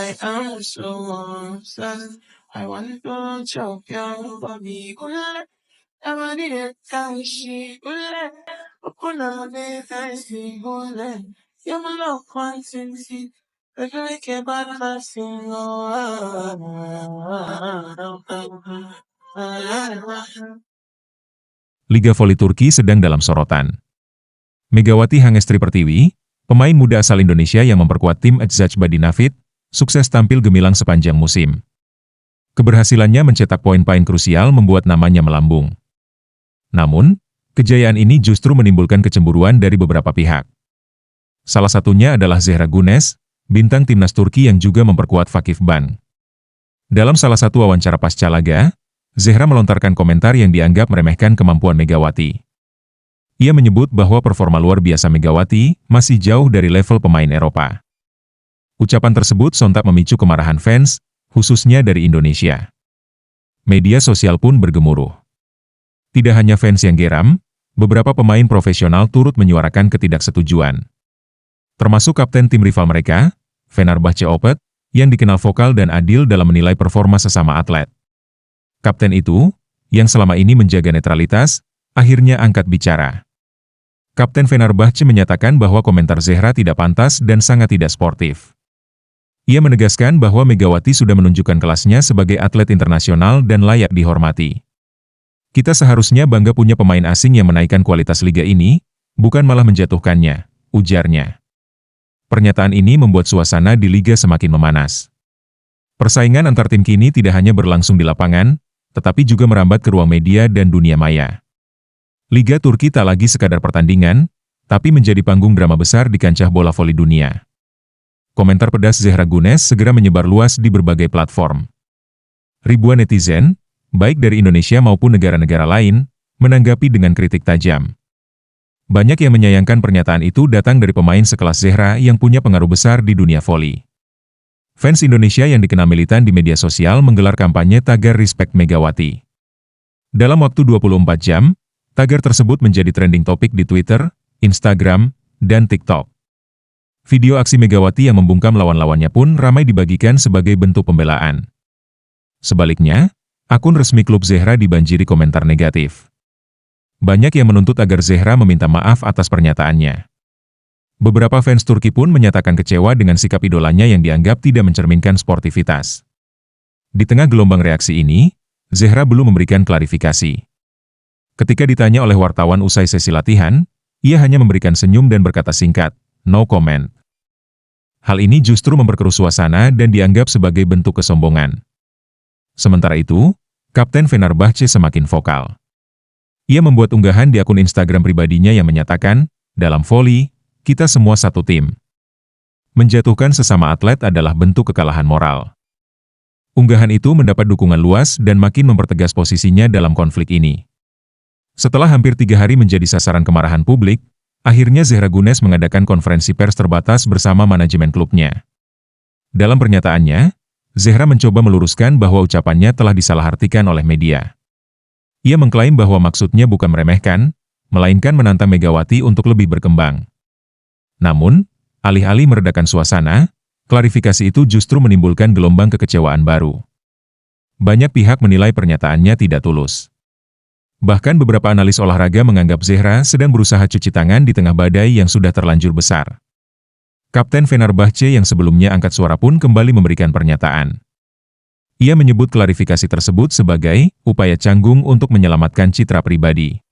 I am so obsessed. I want to choke you, baby. Ule, abadi de kashi. Ule, opuna de kashi. Ule, yamalo quantity. Like a bad passing. Liga Voli Turki sedang dalam sorotan. Megawati Hangestri Pertiwi, pemain muda asal Indonesia yang memperkuat tim Eczacıbadi Nafit, sukses tampil gemilang sepanjang musim. Keberhasilannya mencetak poin-poin krusial membuat namanya melambung. Namun, kejayaan ini justru menimbulkan kecemburuan dari beberapa pihak. Salah satunya adalah Zehra Güneş, bintang timnas Turki yang juga memperkuat Vakif Bank. Dalam salah satu wawancara pasca laga, Zehra melontarkan komentar yang dianggap meremehkan kemampuan Megawati. Ia menyebut bahwa performa luar biasa Megawati masih jauh dari level pemain Eropa. Ucapan tersebut sontak memicu kemarahan fans, khususnya dari Indonesia. Media sosial pun bergemuruh. Tidak hanya fans yang geram, beberapa pemain profesional turut menyuarakan ketidaksetujuan. Termasuk kapten tim rival mereka, Fenerbahçe Opet, yang dikenal vokal dan adil dalam menilai performa sesama atlet. Kapten itu, yang selama ini menjaga netralitas, akhirnya angkat bicara. Kapten Fenerbahçe menyatakan bahwa komentar Zehra tidak pantas dan sangat tidak sportif. Ia menegaskan bahwa Megawati sudah menunjukkan kelasnya sebagai atlet internasional dan layak dihormati. Kita seharusnya bangga punya pemain asing yang menaikkan kualitas liga ini, bukan malah menjatuhkannya, ujarnya. Pernyataan ini membuat suasana di liga semakin memanas. Persaingan antar tim kini tidak hanya berlangsung di lapangan, tetapi juga merambat ke ruang media dan dunia maya. Liga Turki tak lagi sekadar pertandingan, tapi menjadi panggung drama besar di kancah bola voli dunia. Komentar pedas Zehra Güneş segera menyebar luas di berbagai platform. Ribuan netizen, baik dari Indonesia maupun negara-negara lain, menanggapi dengan kritik tajam. Banyak yang menyayangkan pernyataan itu datang dari pemain sekelas Zehra yang punya pengaruh besar di dunia voli. Fans Indonesia yang dikenal militan di media sosial menggelar kampanye tagar Respect Megawati. Dalam waktu 24 jam, tagar tersebut menjadi trending topik di Twitter, Instagram, dan TikTok. Video aksi Megawati yang membungkam lawan-lawannya pun ramai dibagikan sebagai bentuk pembelaan. Sebaliknya, akun resmi klub Zehra dibanjiri komentar negatif. Banyak yang menuntut agar Zehra meminta maaf atas pernyataannya. Beberapa fans Turki pun menyatakan kecewa dengan sikap idolanya yang dianggap tidak mencerminkan sportivitas. Di tengah gelombang reaksi ini, Zehra belum memberikan klarifikasi. Ketika ditanya oleh wartawan usai sesi latihan, ia hanya memberikan senyum dan berkata singkat, "No comment." Hal ini justru memperkeruh suasana dan dianggap sebagai bentuk kesombongan. Sementara itu, Kapten Fenerbahçe semakin vokal. Ia membuat unggahan di akun Instagram pribadinya yang menyatakan, "Dalam voli, kita semua satu tim. Menjatuhkan sesama atlet adalah bentuk kekalahan moral." Unggahan itu mendapat dukungan luas dan makin mempertegas posisinya dalam konflik ini. Setelah hampir 3 hari menjadi sasaran kemarahan publik, akhirnya Zehra Güneş mengadakan konferensi pers terbatas bersama manajemen klubnya. Dalam pernyataannya, Zehra mencoba meluruskan bahwa ucapannya telah disalahartikan oleh media. Ia mengklaim bahwa maksudnya bukan meremehkan, melainkan menantang Megawati untuk lebih berkembang. Namun, alih-alih meredakan suasana, klarifikasi itu justru menimbulkan gelombang kekecewaan baru. Banyak pihak menilai pernyataannya tidak tulus. Bahkan beberapa analis olahraga menganggap Zehra sedang berusaha cuci tangan di tengah badai yang sudah terlanjur besar. Kapten Fenerbahçe yang sebelumnya angkat suara pun kembali memberikan pernyataan. Ia menyebut klarifikasi tersebut sebagai upaya canggung untuk menyelamatkan citra pribadi.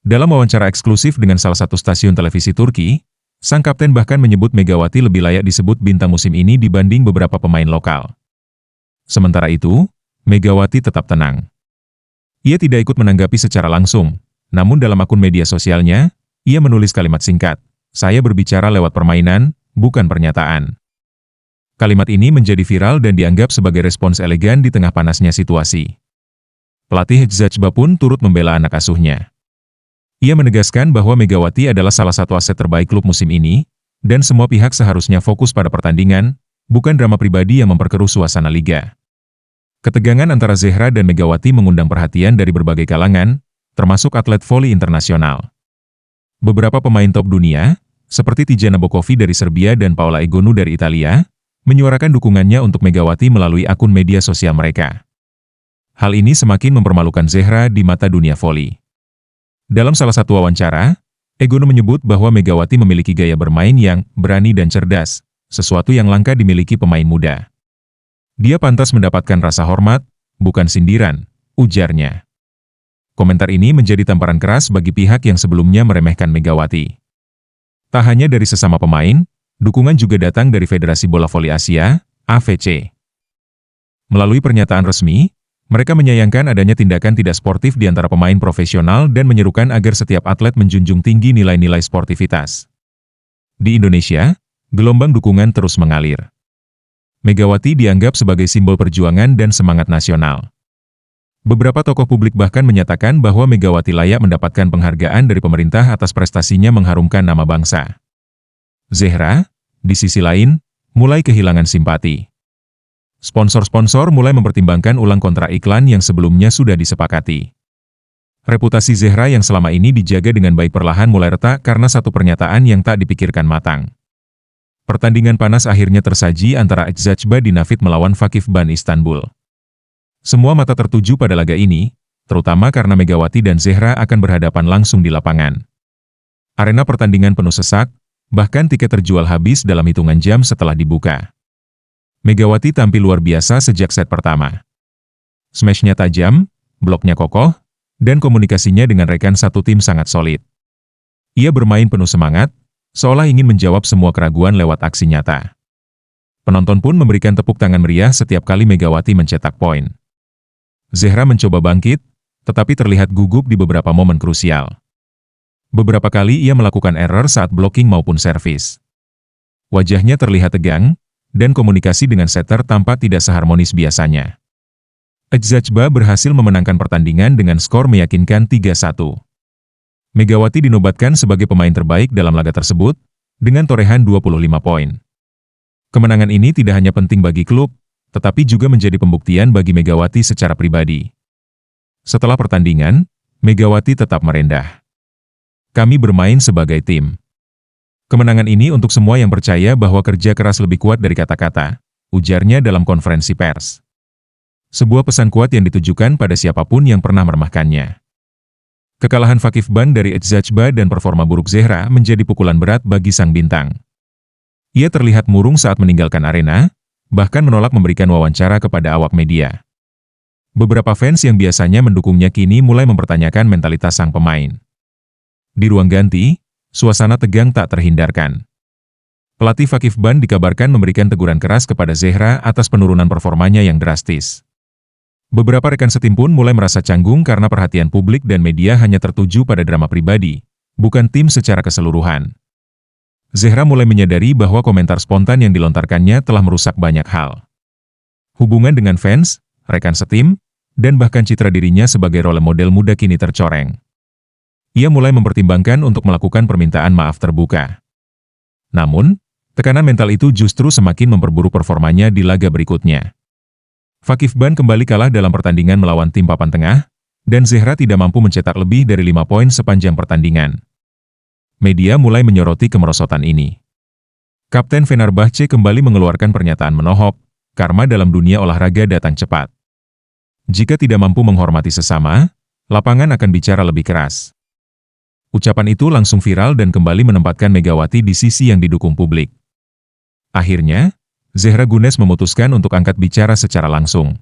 Dalam wawancara eksklusif dengan salah satu stasiun televisi Turki, sang kapten bahkan menyebut Megawati lebih layak disebut bintang musim ini dibanding beberapa pemain lokal. Sementara itu, Megawati tetap tenang. Ia tidak ikut menanggapi secara langsung, namun dalam akun media sosialnya, ia menulis kalimat singkat, "Saya berbicara lewat permainan, bukan pernyataan." Kalimat ini menjadi viral dan dianggap sebagai respons elegan di tengah panasnya situasi. Pelatih Eczacıbadi pun turut membela anak asuhnya. Ia menegaskan bahwa Megawati adalah salah satu aset terbaik klub musim ini, dan semua pihak seharusnya fokus pada pertandingan, bukan drama pribadi yang memperkeruh suasana liga. Ketegangan antara Zehra dan Megawati mengundang perhatian dari berbagai kalangan, termasuk atlet voli internasional. Beberapa pemain top dunia, seperti Tijana Bokovi dari Serbia dan Paola Egonu dari Italia, menyuarakan dukungannya untuk Megawati melalui akun media sosial mereka. Hal ini semakin mempermalukan Zehra di mata dunia voli. Dalam salah satu wawancara, Egono menyebut bahwa Megawati memiliki gaya bermain yang berani dan cerdas, sesuatu yang langka dimiliki pemain muda. Dia pantas mendapatkan rasa hormat, bukan sindiran, ujarnya. Komentar ini menjadi tamparan keras bagi pihak yang sebelumnya meremehkan Megawati. Tak hanya dari sesama pemain, dukungan juga datang dari Federasi Bola Voli Asia, AVC. Melalui pernyataan resmi, mereka menyayangkan adanya tindakan tidak sportif di antara pemain profesional dan menyerukan agar setiap atlet menjunjung tinggi nilai-nilai sportivitas. Di Indonesia, gelombang dukungan terus mengalir. Megawati dianggap sebagai simbol perjuangan dan semangat nasional. Beberapa tokoh publik bahkan menyatakan bahwa Megawati layak mendapatkan penghargaan dari pemerintah atas prestasinya mengharumkan nama bangsa. Zehra, di sisi lain, mulai kehilangan simpati. Sponsor-sponsor mulai mempertimbangkan ulang kontrak iklan yang sebelumnya sudah disepakati. Reputasi Zehra yang selama ini dijaga dengan baik perlahan mulai retak karena satu pernyataan yang tak dipikirkan matang. Pertandingan panas akhirnya tersaji antara Eczacıba Dinafit melawan Vakifbank Istanbul. Semua mata tertuju pada laga ini, terutama karena Megawati dan Zehra akan berhadapan langsung di lapangan. Arena pertandingan penuh sesak, bahkan tiket terjual habis dalam hitungan jam setelah dibuka. Megawati tampil luar biasa sejak set pertama. Smash-nya tajam, bloknya kokoh, dan komunikasinya dengan rekan satu tim sangat solid. Ia bermain penuh semangat, seolah ingin menjawab semua keraguan lewat aksi nyata. Penonton pun memberikan tepuk tangan meriah setiap kali Megawati mencetak poin. Zehra mencoba bangkit, tetapi terlihat gugup di beberapa momen krusial. Beberapa kali ia melakukan error saat blocking maupun servis. Wajahnya terlihat tegang, dan komunikasi dengan setter tampak tidak seharmonis biasanya. Eczacıba berhasil memenangkan pertandingan dengan skor meyakinkan 3-1. Megawati dinobatkan sebagai pemain terbaik dalam laga tersebut, dengan torehan 25 poin. Kemenangan ini tidak hanya penting bagi klub, tetapi juga menjadi pembuktian bagi Megawati secara pribadi. Setelah pertandingan, Megawati tetap merendah. Kami bermain sebagai tim. Kemenangan ini untuk semua yang percaya bahwa kerja keras lebih kuat dari kata-kata, ujarnya dalam konferensi pers. Sebuah pesan kuat yang ditujukan pada siapapun yang pernah meremehkannya. Kekalahan Vakifbank dari Eczacıba dan performa buruk Zehra menjadi pukulan berat bagi sang bintang. Ia terlihat murung saat meninggalkan arena, bahkan menolak memberikan wawancara kepada awak media. Beberapa fans yang biasanya mendukungnya kini mulai mempertanyakan mentalitas sang pemain. Di ruang ganti, suasana tegang tak terhindarkan. Pelatih Vakifbank dikabarkan memberikan teguran keras kepada Zehra atas penurunan performanya yang drastis. Beberapa rekan setim pun mulai merasa canggung karena perhatian publik dan media hanya tertuju pada drama pribadi, bukan tim secara keseluruhan. Zehra mulai menyadari bahwa komentar spontan yang dilontarkannya telah merusak banyak hal. Hubungan dengan fans, rekan setim, dan bahkan citra dirinya sebagai role model muda kini tercoreng. Ia mulai mempertimbangkan untuk melakukan permintaan maaf terbuka. Namun, tekanan mental itu justru semakin memperburuk performanya di laga berikutnya. Vakifbank kembali kalah dalam pertandingan melawan tim papan tengah, dan Zehra tidak mampu mencetak lebih dari 5 poin sepanjang pertandingan. Media mulai menyoroti kemerosotan ini. Kapten Fenerbahce kembali mengeluarkan pernyataan menohok, karma dalam dunia olahraga datang cepat. Jika tidak mampu menghormati sesama, lapangan akan bicara lebih keras. Ucapan itu langsung viral dan kembali menempatkan Megawati di sisi yang didukung publik. Akhirnya, Zehra Gunes memutuskan untuk angkat bicara secara langsung.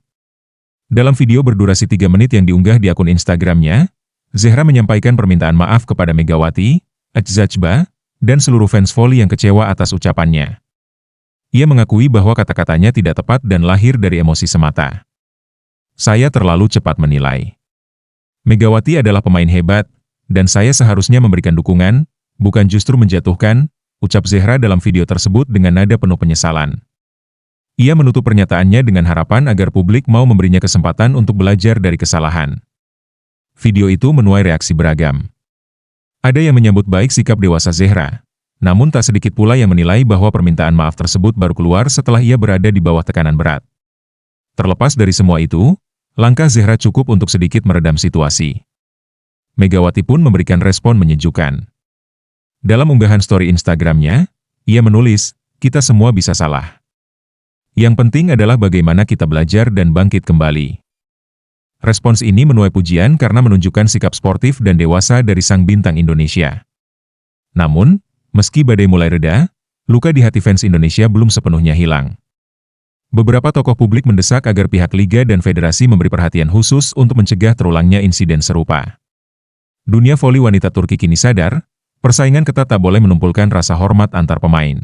Dalam video berdurasi 3 menit yang diunggah di akun Instagramnya, Zehra menyampaikan permintaan maaf kepada Megawati, Eczacıba, dan seluruh fans voli yang kecewa atas ucapannya. Ia mengakui bahwa kata-katanya tidak tepat dan lahir dari emosi semata. Saya terlalu cepat menilai. Megawati adalah pemain hebat, dan saya seharusnya memberikan dukungan, bukan justru menjatuhkan, ucap Zehra dalam video tersebut dengan nada penuh penyesalan. Ia menutup pernyataannya dengan harapan agar publik mau memberinya kesempatan untuk belajar dari kesalahan. Video itu menuai reaksi beragam. Ada yang menyambut baik sikap dewasa Zehra, namun tak sedikit pula yang menilai bahwa permintaan maaf tersebut baru keluar setelah ia berada di bawah tekanan berat. Terlepas dari semua itu, langkah Zehra cukup untuk sedikit meredam situasi. Megawati pun memberikan respon menyejukkan. Dalam unggahan story Instagramnya, ia menulis, "Kita semua bisa salah. Yang penting adalah bagaimana kita belajar dan bangkit kembali. Respons ini menuai pujian karena menunjukkan sikap sportif dan dewasa dari sang bintang Indonesia. Namun, meski badai mulai reda, luka di hati fans Indonesia belum sepenuhnya hilang. Beberapa tokoh publik mendesak agar pihak liga dan federasi memberi perhatian khusus untuk mencegah terulangnya insiden serupa. Dunia voli wanita Turki kini sadar, persaingan ketat tak boleh menumpulkan rasa hormat antar pemain.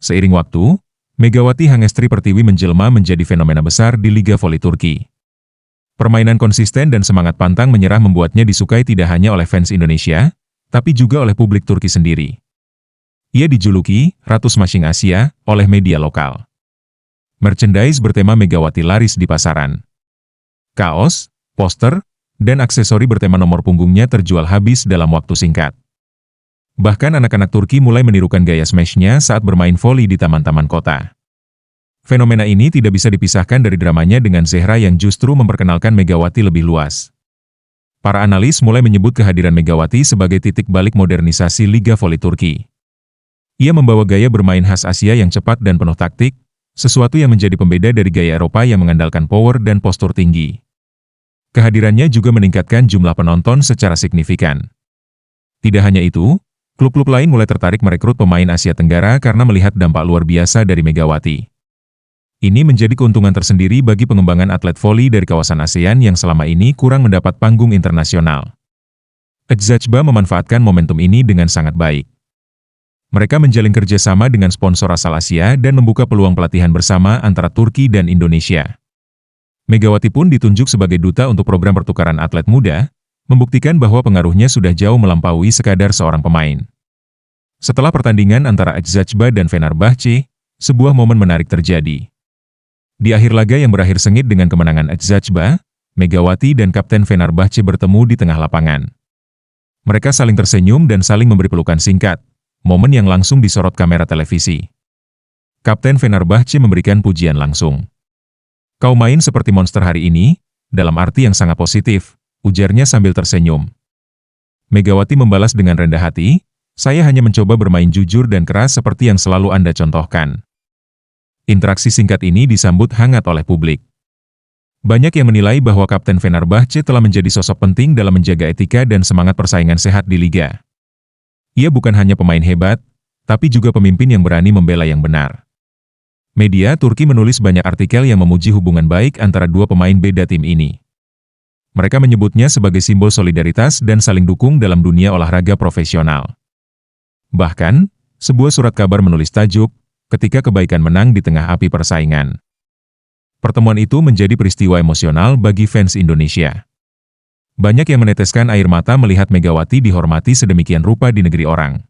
Seiring waktu, Megawati Hangestri Pertiwi menjelma menjadi fenomena besar di Liga Voli Turki. Permainan konsisten dan semangat pantang menyerah membuatnya disukai tidak hanya oleh fans Indonesia, tapi juga oleh publik Turki sendiri. Ia dijuluki Ratu Smashing Asia oleh media lokal. Merchandise bertema Megawati laris di pasaran. Kaos, poster, dan aksesori bertema nomor punggungnya terjual habis dalam waktu singkat. Bahkan anak-anak Turki mulai menirukan gaya smash-nya saat bermain voli di taman-taman kota. Fenomena ini tidak bisa dipisahkan dari dramanya dengan Zehra yang justru memperkenalkan Megawati lebih luas. Para analis mulai menyebut kehadiran Megawati sebagai titik balik modernisasi Liga Voli Turki. Ia membawa gaya bermain khas Asia yang cepat dan penuh taktik, sesuatu yang menjadi pembeda dari gaya Eropa yang mengandalkan power dan postur tinggi. Kehadirannya juga meningkatkan jumlah penonton secara signifikan. Tidak hanya itu, klub-klub lain mulai tertarik merekrut pemain Asia Tenggara karena melihat dampak luar biasa dari Megawati. Ini menjadi keuntungan tersendiri bagi pengembangan atlet voli dari kawasan ASEAN yang selama ini kurang mendapat panggung internasional. Edzajba memanfaatkan momentum ini dengan sangat baik. Mereka menjalin kerjasama dengan sponsor asal Asia dan membuka peluang pelatihan bersama antara Turki dan Indonesia. Megawati pun ditunjuk sebagai duta untuk program pertukaran atlet muda, membuktikan bahwa pengaruhnya sudah jauh melampaui sekadar seorang pemain. Setelah pertandingan antara Edzajba dan Fenerbahce, sebuah momen menarik terjadi. Di akhir laga yang berakhir sengit dengan kemenangan Edzajba, Megawati dan Kapten Fenerbahce bertemu di tengah lapangan. Mereka saling tersenyum dan saling memberi pelukan singkat, momen yang langsung disorot kamera televisi. Kapten Fenerbahce memberikan pujian langsung. "Kau main seperti monster hari ini, dalam arti yang sangat positif," ujarnya sambil tersenyum. Megawati membalas dengan rendah hati, "Saya hanya mencoba bermain jujur dan keras seperti yang selalu Anda contohkan." Interaksi singkat ini disambut hangat oleh publik. Banyak yang menilai bahwa Kapten Fenerbahce telah menjadi sosok penting dalam menjaga etika dan semangat persaingan sehat di liga. Ia bukan hanya pemain hebat, tapi juga pemimpin yang berani membela yang benar. Media Turki menulis banyak artikel yang memuji hubungan baik antara dua pemain beda tim ini. Mereka menyebutnya sebagai simbol solidaritas dan saling dukung dalam dunia olahraga profesional. Bahkan, sebuah surat kabar menulis tajuk, "Ketika kebaikan menang di tengah api persaingan." Pertemuan itu menjadi peristiwa emosional bagi fans Indonesia. Banyak yang meneteskan air mata melihat Megawati dihormati sedemikian rupa di negeri orang.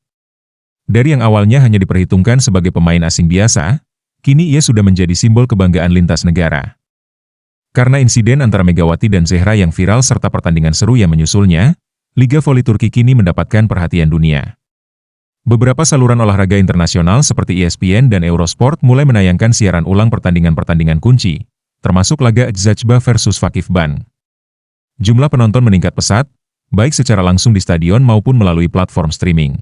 Dari yang awalnya hanya diperhitungkan sebagai pemain asing biasa, kini ia sudah menjadi simbol kebanggaan lintas negara. Karena insiden antara Megawati dan Zehra yang viral serta pertandingan seru yang menyusulnya, Liga Voli Turki kini mendapatkan perhatian dunia. Beberapa saluran olahraga internasional seperti ESPN dan Eurosport mulai menayangkan siaran ulang pertandingan-pertandingan kunci, termasuk laga Edzajba versus Vakifbank. Jumlah penonton meningkat pesat, baik secara langsung di stadion maupun melalui platform streaming.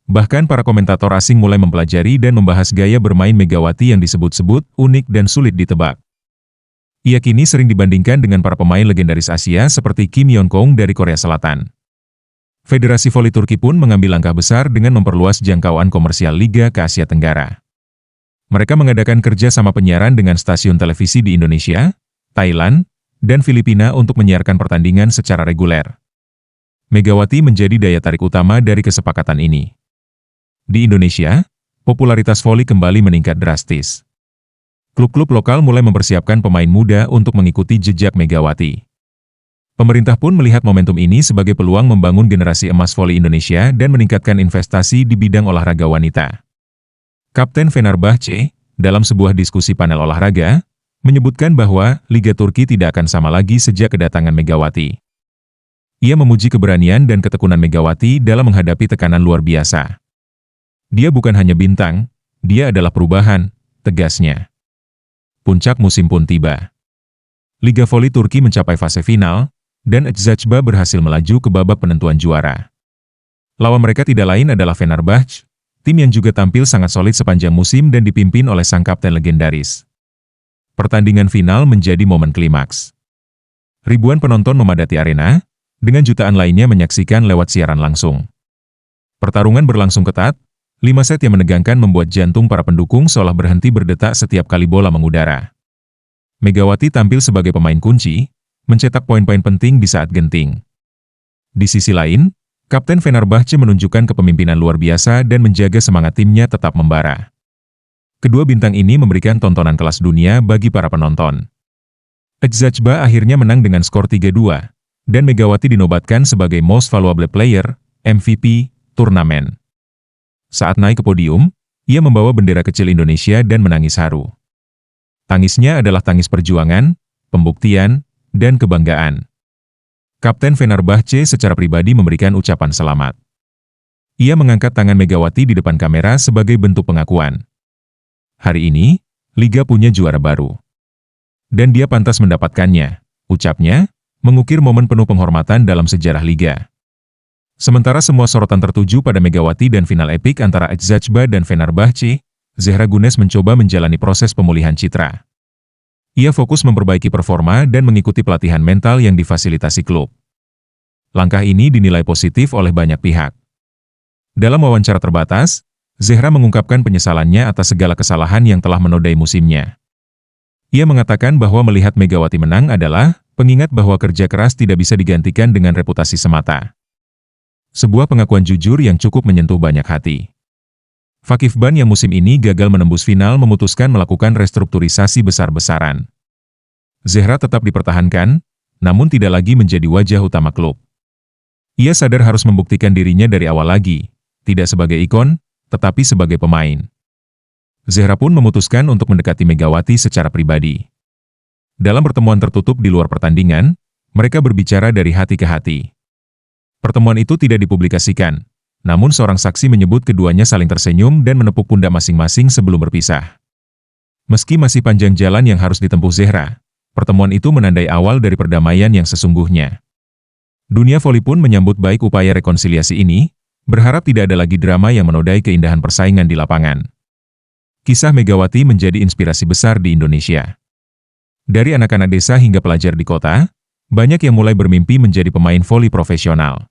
Bahkan para komentator asing mulai mempelajari dan membahas gaya bermain Megawati yang disebut-sebut unik dan sulit ditebak. Ia kini sering dibandingkan dengan para pemain legendaris Asia seperti Kim Yeon-kong dari Korea Selatan. Federasi Voli Turki pun mengambil langkah besar dengan memperluas jangkauan komersial liga ke Asia Tenggara. Mereka mengadakan kerja sama penyiaran dengan stasiun televisi di Indonesia, Thailand, dan Filipina untuk menyiarkan pertandingan secara reguler. Megawati menjadi daya tarik utama dari kesepakatan ini. Di Indonesia, popularitas voli kembali meningkat drastis. Klub-klub lokal mulai mempersiapkan pemain muda untuk mengikuti jejak Megawati. Pemerintah pun melihat momentum ini sebagai peluang membangun generasi emas voli Indonesia dan meningkatkan investasi di bidang olahraga wanita. Kapten Fenerbahce, dalam sebuah diskusi panel olahraga, menyebutkan bahwa Liga Turki tidak akan sama lagi sejak kedatangan Megawati. Ia memuji keberanian dan ketekunan Megawati dalam menghadapi tekanan luar biasa. "Dia bukan hanya bintang, dia adalah perubahan," tegasnya. Puncak musim pun tiba. Liga Voli Turki mencapai fase final, dan Edzajba berhasil melaju ke babak penentuan juara. Lawan mereka tidak lain adalah Fenerbahce, Tim yang juga tampil sangat solid sepanjang musim dan dipimpin oleh sang kapten legendaris. Pertandingan final menjadi momen klimaks. Ribuan penonton memadati arena, dengan jutaan lainnya menyaksikan lewat siaran langsung. Pertarungan berlangsung ketat, 5 set yang menegangkan membuat jantung para pendukung seolah berhenti berdetak setiap kali bola mengudara. Megawati tampil sebagai pemain kunci, mencetak poin-poin penting di saat genting. Di sisi lain, Kapten Fenerbahce menunjukkan kepemimpinan luar biasa dan menjaga semangat timnya tetap membara. Kedua bintang ini memberikan tontonan kelas dunia bagi para penonton. Eczacıba akhirnya menang dengan skor 3-2, dan Megawati dinobatkan sebagai Most Valuable Player, MVP, turnamen. Saat naik ke podium, ia membawa bendera kecil Indonesia dan menangis haru. Tangisnya adalah tangis perjuangan, pembuktian, dan kebanggaan. Kapten Fenerbahce secara pribadi memberikan ucapan selamat. Ia mengangkat tangan Megawati di depan kamera sebagai bentuk pengakuan. Hari ini, Liga punya juara baru. Dan dia pantas mendapatkannya, ucapnya, mengukir momen penuh penghormatan dalam sejarah Liga. Sementara semua sorotan tertuju pada Megawati dan final epik antara Eczacıba dan Fenerbahce, Zehra Gunes mencoba menjalani proses pemulihan citra. Ia fokus memperbaiki performa dan mengikuti pelatihan mental yang difasilitasi klub. Langkah ini dinilai positif oleh banyak pihak. Dalam wawancara terbatas, Zehra mengungkapkan penyesalannya atas segala kesalahan yang telah menodai musimnya. Ia mengatakan bahwa melihat Megawati menang adalah pengingat bahwa kerja keras tidak bisa digantikan dengan reputasi semata. Sebuah pengakuan jujur yang cukup menyentuh banyak hati. Vakifbank yang musim ini gagal menembus final memutuskan melakukan restrukturisasi besar-besaran. Zehra tetap dipertahankan, namun tidak lagi menjadi wajah utama klub. Ia sadar harus membuktikan dirinya dari awal lagi, tidak sebagai ikon, tetapi sebagai pemain. Zehra pun memutuskan untuk mendekati Megawati secara pribadi. Dalam pertemuan tertutup di luar pertandingan, mereka berbicara dari hati ke hati. Pertemuan itu tidak dipublikasikan, namun seorang saksi menyebut keduanya saling tersenyum dan menepuk pundak masing-masing sebelum berpisah. Meski masih panjang jalan yang harus ditempuh Zehra, pertemuan itu menandai awal dari perdamaian yang sesungguhnya. Dunia voli pun menyambut baik upaya rekonsiliasi ini, berharap tidak ada lagi drama yang menodai keindahan persaingan di lapangan. Kisah Megawati menjadi inspirasi besar di Indonesia. Dari anak-anak desa hingga pelajar di kota, banyak yang mulai bermimpi menjadi pemain voli profesional.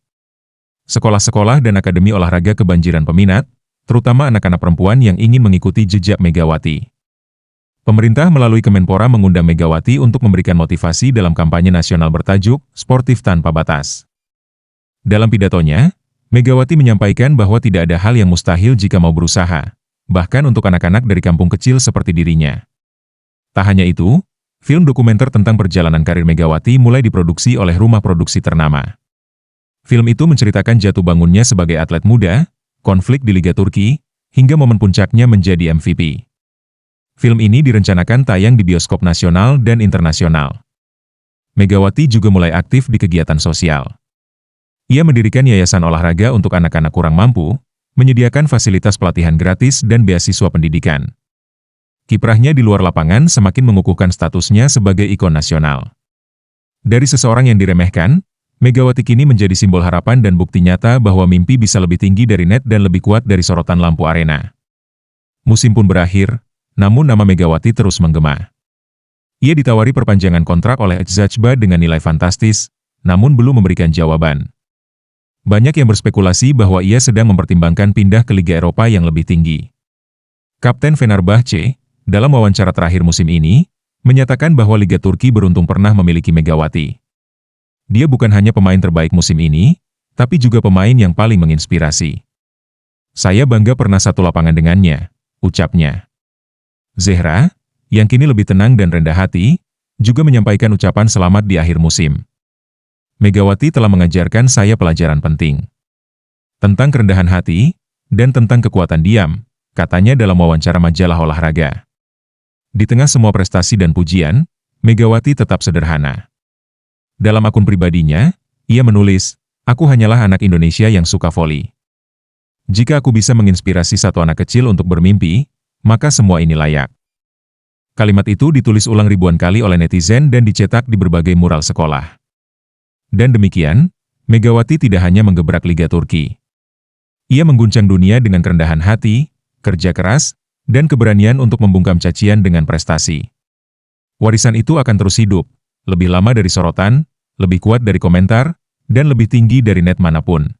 Sekolah-sekolah dan akademi olahraga kebanjiran peminat, terutama anak-anak perempuan yang ingin mengikuti jejak Megawati. Pemerintah melalui Kemenpora mengundang Megawati untuk memberikan motivasi dalam kampanye nasional bertajuk Sportif Tanpa Batas. Dalam pidatonya, Megawati menyampaikan bahwa tidak ada hal yang mustahil jika mau berusaha, bahkan untuk anak-anak dari kampung kecil seperti dirinya. Tak hanya itu, film dokumenter tentang perjalanan karir Megawati mulai diproduksi oleh rumah produksi ternama. Film itu menceritakan jatuh bangunnya sebagai atlet muda, konflik di Liga Turki, hingga momen puncaknya menjadi MVP. Film ini direncanakan tayang di bioskop nasional dan internasional. Megawati juga mulai aktif di kegiatan sosial. Ia mendirikan yayasan olahraga untuk anak-anak kurang mampu, menyediakan fasilitas pelatihan gratis dan beasiswa pendidikan. Kiprahnya di luar lapangan semakin mengukuhkan statusnya sebagai ikon nasional. Dari seseorang yang diremehkan, Megawati kini menjadi simbol harapan dan bukti nyata bahwa mimpi bisa lebih tinggi dari net dan lebih kuat dari sorotan lampu arena. Musim pun berakhir, namun nama Megawati terus menggema. Ia ditawari perpanjangan kontrak oleh Eczacıba dengan nilai fantastis, namun belum memberikan jawaban. Banyak yang berspekulasi bahwa ia sedang mempertimbangkan pindah ke Liga Eropa yang lebih tinggi. Kapten Fenerbahce, dalam wawancara terakhir musim ini, menyatakan bahwa Liga Turki beruntung pernah memiliki Megawati. Dia bukan hanya pemain terbaik musim ini, tapi juga pemain yang paling menginspirasi. Saya bangga pernah satu lapangan dengannya, ucapnya. Zehra, yang kini lebih tenang dan rendah hati, juga menyampaikan ucapan selamat di akhir musim. Megawati telah mengajarkan saya pelajaran penting. Tentang kerendahan hati, dan tentang kekuatan diam, katanya dalam wawancara majalah olahraga. Di tengah semua prestasi dan pujian, Megawati tetap sederhana. Dalam akun pribadinya, ia menulis, "Aku hanyalah anak Indonesia yang suka voli. Jika aku bisa menginspirasi satu anak kecil untuk bermimpi, maka semua ini layak." Kalimat itu ditulis ulang ribuan kali oleh netizen dan dicetak di berbagai mural sekolah. Dan demikian, Megawati tidak hanya menggebrak Liga Turki. Ia mengguncang dunia dengan kerendahan hati, kerja keras, dan keberanian untuk membungkam cacian dengan prestasi. Warisan itu akan terus hidup, lebih lama dari sorotan, lebih kuat dari komentar, dan lebih tinggi dari net manapun.